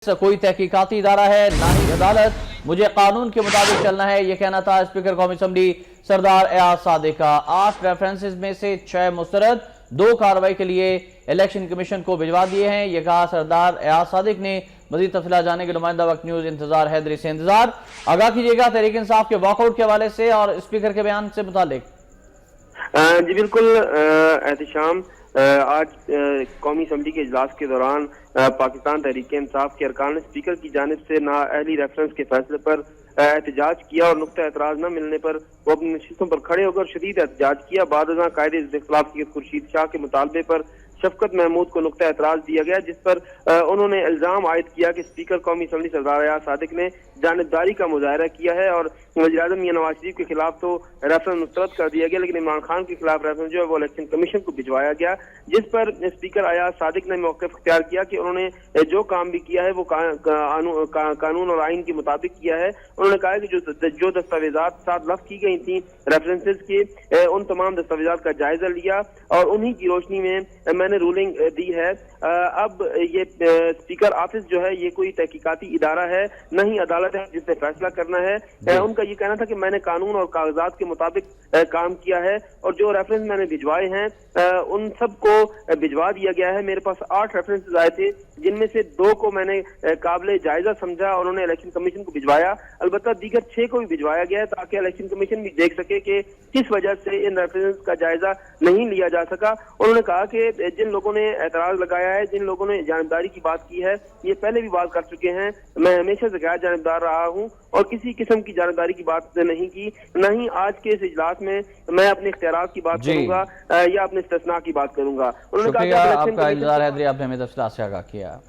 कोई तहकीकाती इदारा है ना ही अदालत, मुझे कानून के मुताबिक चलना है, ये कहना था स्पीकर कौमी असम्बली सरदार एयाज सादिक का। 8 रेफरेंसेस में से 6 मुस्तरद, 2 कार्रवाई के लिए इलेक्शन कमीशन को भिजवा दिए हैं। ये कहा सरदार एयाज सादिक ने। मजीद तफसीलात जाने के नुमाइंदा वक्त न्यूज़ इंतजार हैदरी से इंतजार। आगाह कीजिएगा तहरीक इंसाफ के वॉकआउट के हवाले से और स्पीकर के बयान से मुतालिक। जी बिल्कुल एहतिशाम, आज कौमी असम्बली के इजलास के दौरान पाकिस्तान तहरीक इंसाफ के अरकान ने स्पीकर की जानिब से नाअहली रेफरेंस के फैसले पर एहतजाज किया और नुक्ता एतराज न मिलने पर वो अपनी नशिस्तों पर खड़े होकर शदीद एहतजाज किया। बाद कायदे इख्तिलाफ की खुर्शीद शाह के मुतालबे पर शफकत महमूद को नुक्ता एतराज दिया गया, जिस पर उन्होंने इल्जाम आयद किया कि स्पीकर कौमी असम्बली सरदार एयाज सादिक ने जानिबदारी का मुजाहरा किया है और वज़ीर-ए-आज़म मियां नवाज शरीफ के खिलाफ तो रेफरेंस मुस्तरद कर दिया गया, लेकिन इमरान खान के खिलाफ रेफरेंस जो है वो इलेक्शन कमीशन को भिजवाया गया, जिस पर स्पीकर एयाज सादिक ने मौक़िफ़ इख्तियार किया कि उन्होंने जो काम भी किया है वो कानून और आइन के मुताबिक किया है। उन्होंने कहा कि जो दस्तावेजात साथ लफ्ज़ की गई थी रेफरेंसेस के, उन तमाम दस्तावेजात का जायजा लिया और उन्हीं की रोशनी में मैंने रूलिंग दी है। अब ये स्पीकर ऑफिस जो है ये कोई तहकीकाती इदारा है, न ही अदालत है जिसने फैसला करना है। उनका ये कहना था कि मैंने कानून और कागजात के मुताबिक काम किया है और जो रेफरेंस मैंने भिजवाए हैं उन सब को भिजवा दिया गया है। मेरे पास 8 रेफरेंसेस आए थे, जिनमें से 2 को मैंने काबिल जायजा समझा और उन्होंने इलेक्शन कमीशन को भिजवाया। अलबत्ता दीगर 6 को भी भिजवाया गया है ताकि इलेक्शन कमीशन भी देख सके कि किस वजह से इन रेफरेंसेस का जायजा नहीं लिया जा सका। उन्होंने कहा कि जिन लोगों ने एतराज लगाया है, जिन लोगों ने जानबदारी की बात की है, ये पहले भी बात कर चुके हैं। मैं हमेशा से गैर जानबदार रहा हूँ और किसी किस्म की जानबदारी की बात नहीं की, न ही आज के इस इजलास में मैं अपने इख्तियारात की बात करूंगा या अपने इस्तिस्ना की बात करूंगा। उन्होंने कहा आपका इंतजार है, आपने हमें तफसीलात से आगाह किया।